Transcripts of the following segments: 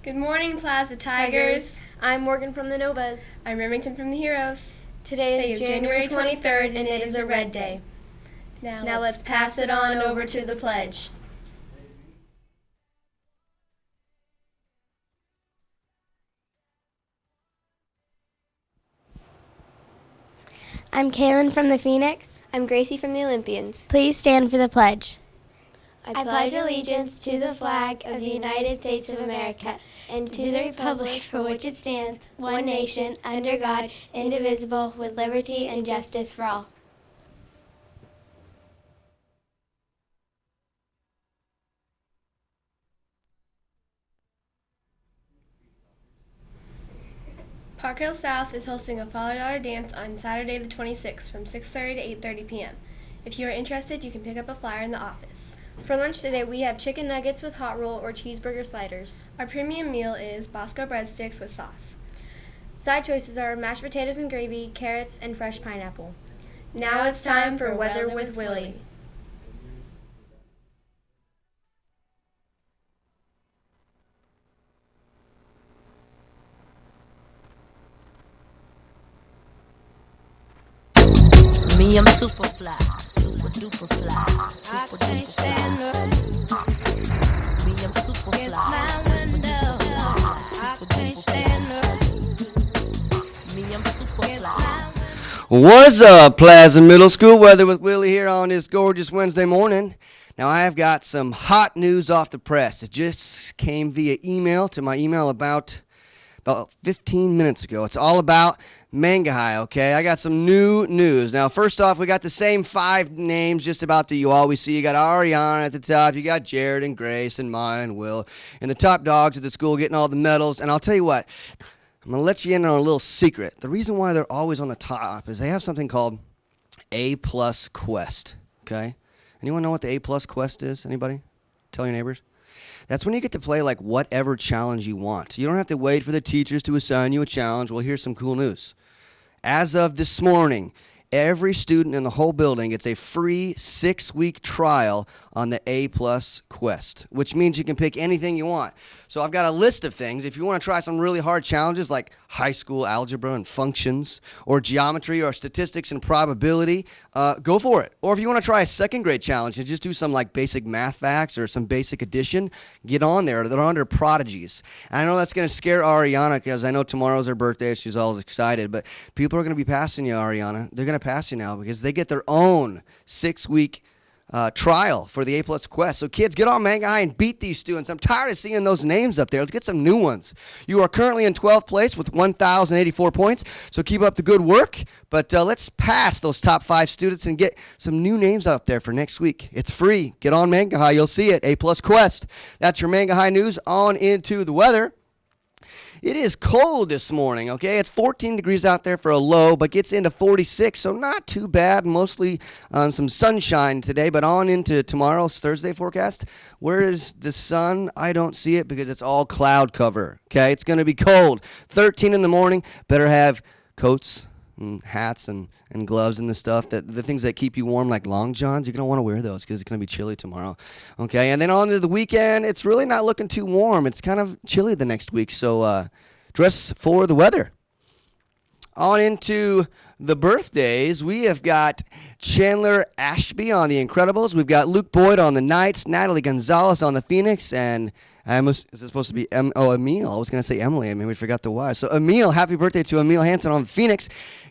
Good morning, Plaza Tigers. I'm Morgan from the Novas. I'm Remington from the Heroes. Today is January 23rd, and it is a red day. Now let's pass it on over to the pledge. I'm Kaylin from the Phoenix. I'm Gracie from the Olympians. Please stand for the pledge. I pledge allegiance to the flag of the United States of America and to the republic for which it stands, one nation, under God, indivisible, with liberty and justice for all. Park Hill South is hosting a father-daughter dance on Saturday the 26th from 6:30 to 8:30 p.m. If you are interested, you can pick up a flyer in the office. For lunch today, we have chicken nuggets with hot roll or cheeseburger sliders. Our premium meal is Bosco breadsticks with sauce. Side choices are mashed potatoes and gravy, carrots, and fresh pineapple. Now it's time for Weather with Willie. Me, I'm super fly, super duper fly, super duper fly. Me, I'm super fly, super duper fly, super duper fly. Me, I'm super fly. What's up, Plaza Middle School? Weather with Willie here on this gorgeous Wednesday morning. Now, I have got some hot news off the press. It just came via email to my email about 15 minutes ago. It's all about Manga High, okay? I got some new news. Now, first off, we got the same 5 names just about that you always see. You got Ariana at the top. You got Jared and Grace and Maya and Will. And the top dogs at the school getting all the medals. And I'll tell you what, I'm going to let you in on a little secret. The reason why they're always on the top is they have something called A+ Quest, okay? Anyone know what the A+ Quest is? Anybody? Tell your neighbors. That's when you get to play like whatever challenge you want. You don't have to wait for the teachers to assign you a challenge. Well, here's some cool news. As of this morning, every student in the whole building gets a free 6-week trial on the A+ Quest, which means you can pick anything you want. So I've got a list of things. If you want to try some really hard challenges like high school algebra and functions, or geometry or statistics and probability, go for it. Or if you want to try a second grade challenge and just do some like basic math facts or some basic addition, get on there. They're under prodigies. And I know that's going to scare Ariana because I know tomorrow's her birthday. She's always excited. But people are going to be passing you, Ariana. They're going to pass you now because they get their own 6-week trial for the A+ Quest. So kids, get on Manga High and beat these students. I'm tired of seeing those names up there. Let's get some new ones. You are currently in 12th place with 1,084 points, so keep up the good work. But let's pass those top 5 students and get some new names out there for next week. It's free. Get on Manga High. You'll see it. A+ Quest. That's your Manga High news. On into the weather. It is cold this morning, okay? It's 14 degrees out there for a low, but gets into 46, so not too bad. Mostly some sunshine today, but on into tomorrow's Thursday forecast. Where is the sun? I don't see it because it's all cloud cover, okay? It's going to be cold. 13 in the morning. Better have coats and hats and gloves and the stuff, the things that keep you warm like long johns. You're going to want to wear those because it's going to be chilly tomorrow, okay? And then on to the weekend, it's really not looking too warm. It's kind of chilly the next week, so dress for the weather. On into the birthdays, we have got Chandler Ashby on the Incredibles. We've got Luke Boyd on the Knights, Natalie Gonzalez on the Phoenix, and is it supposed to be Emil? I was going to say Emily. I mean, we forgot the Y. So Emil, happy birthday to Emil Hansen on the Phoenix.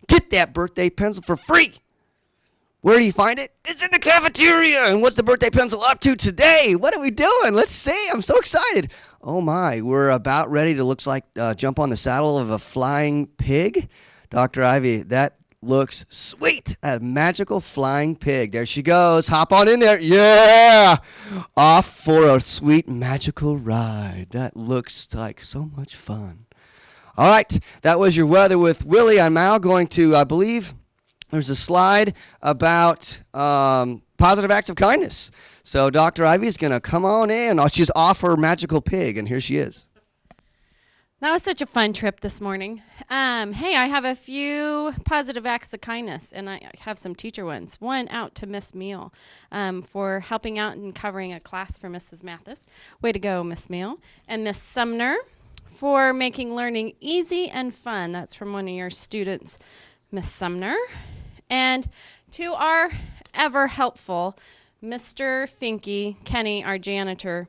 Get that birthday pencil for free. Where do you find it? It's in the cafeteria. And what's the birthday pencil up to today? What are we doing? Let's see. I'm so excited. Oh, my. We're about ready to, looks like, jump on the saddle of a flying pig. Dr. Ivy, that looks sweet. A magical flying pig. There she goes. Hop on in there. Yeah. Off for a sweet magical ride. That looks like so much fun. All right. That was your weather with Willie. I'm now going to, I believe, there's a slide about positive acts of kindness. So Dr. Ivy is going to come on in. Oh, she's off her magical pig, and here she is. That was such a fun trip this morning. Hey, I have a few positive acts of kindness, and I have some teacher ones. One out to Miss Meal for helping out and covering a class for Mrs. Mathis. Way to go, Miss Meal. And Miss Sumner for making learning easy and fun. That's from one of your students, Miss Sumner. And to our ever helpful Mr. Finke, Kenny, our janitor,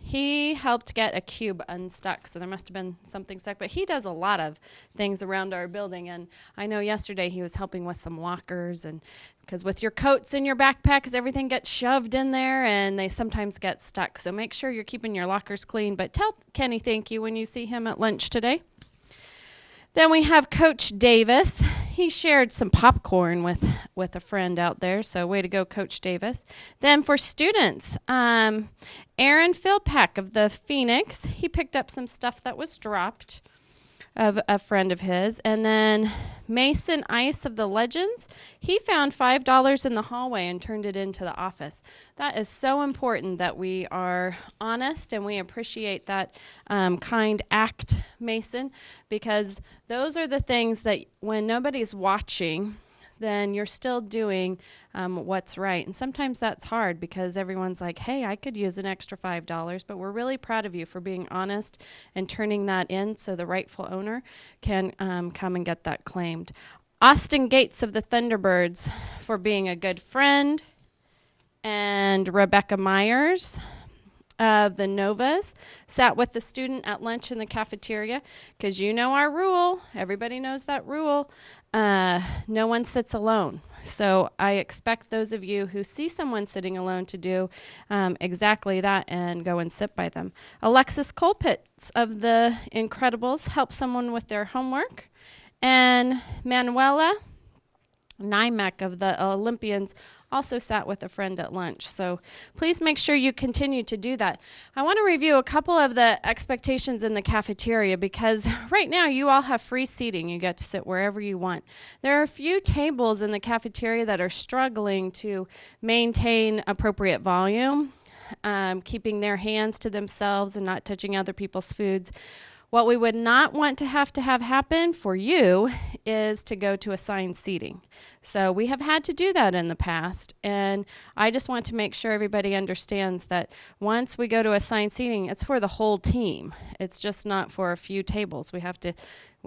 he helped get a cube unstuck, so there must have been something stuck. But he does a lot of things around our building, and I know yesterday he was helping with some lockers, and because with your coats and your backpacks, everything gets shoved in there, and they sometimes get stuck. So make sure you're keeping your lockers clean. But tell Kenny thank you when you see him at lunch today. Then we have Coach Davis. He shared some popcorn with a friend out there, so way to go, Coach Davis. Then for students, Aaron Philpack of the Phoenix, he picked up some stuff that was dropped of a friend of his. And then Mason Ice of the Legends, he found $5 in the hallway and turned it into the office. That is so important that we are honest and we appreciate that kind act, Mason, because those are the things that when nobody's watching, then you're still doing what's right. And sometimes that's hard because everyone's like, hey, I could use an extra $5, but we're really proud of you for being honest and turning that in so the rightful owner can come and get that claimed. Austin Gates of the Thunderbirds for being a good friend, and Rebecca Myers of the Novas sat with the student at lunch in the cafeteria, because you know our rule. Everybody knows that rule. No one sits alone. So I expect those of you who see someone sitting alone to do exactly that and go and sit by them. Alexis Colpitts of the Incredibles helped someone with their homework. And Manuela Nymek of the Olympians also sat with a friend at lunch. So please make sure you continue to do that. I want to review a couple of the expectations in the cafeteria, because right now you all have free seating. You get to sit wherever you want. There are a few tables in the cafeteria that are struggling to maintain appropriate volume, keeping their hands to themselves and not touching other people's foods. What we would not want to have happen for you is to go to assigned seating. So we have had to do that in the past, and I just want to make sure everybody understands that once we go to assigned seating, it's for the whole team. It's just not for a few tables.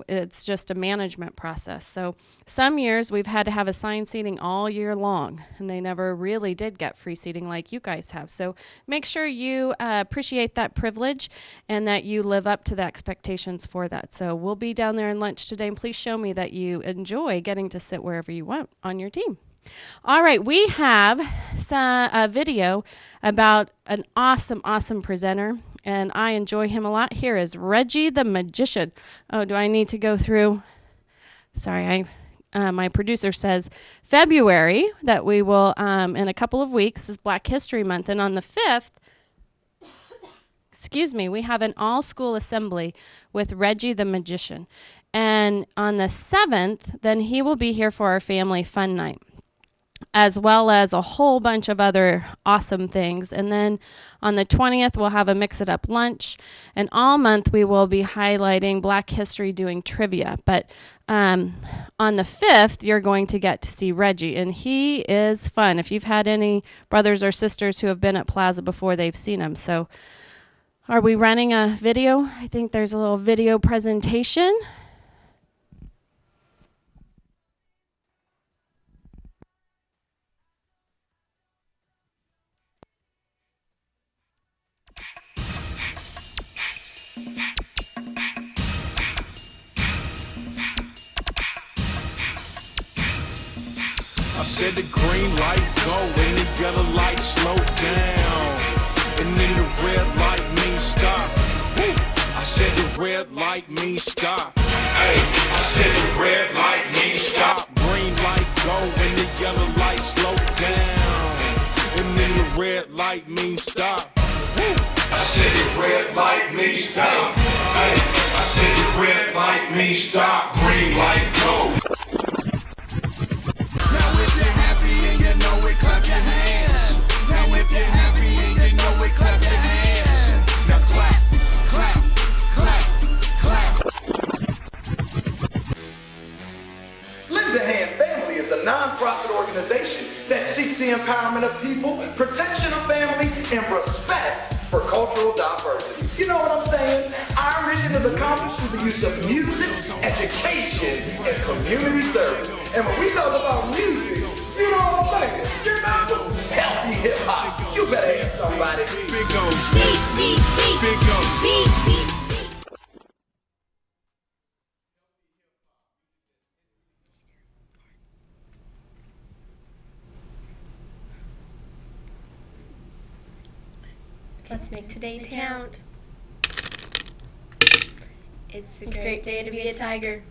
It's just a management process. So some years we've had to have assigned seating all year long, and they never really did get free seating like you guys have. So make sure you appreciate that privilege and that you live up to the expectations for that. So we'll be down there in lunch today, and please show me that you enjoy getting to sit wherever you want on your team. All right, we have a video about an awesome presenter, and I enjoy him a lot. Here is Reggie the Magician. Oh, do I need to go through? Sorry, my producer says February, that we will, in a couple of weeks, is Black History Month, and on the 5th, we have an all-school assembly with Reggie the Magician. And on the 7th, then he will be here for our family fun night, as well as a whole bunch of other awesome things. And then on the 20th, we'll have a mix-it-up lunch. And all month, we will be highlighting Black history, doing trivia. But on the 5th, you're going to get to see Reggie, and he is fun. If you've had any brothers or sisters who have been at Plaza before, they've seen him. So are we running a video? I think there's a little video presentation. I said the green light go and the yellow light slow down, and then the red light means stop. Woo. I said the red light means stop. Hey, I said the red light means stop. Green light go and the yellow light slow down, and then the red light means stop. Woo. I said the red light means stop. Hey, I said the red light means stop. Green light go. Clap your hands. Now if you're happy and you know it, clap your hands. Now clap, clap, clap, clap. Lend a Hand Family is a non-profit organization that seeks the empowerment of people, protection of family, and respect for cultural diversity. You know what I'm saying? Our mission is accomplished through the use of music, education, and community service. And when we talk about music, you know what I'm saying? You know, healthy hip hop. You better ask somebody. Big O's, big O's. Let's make today count. It's a great day to be a tiger.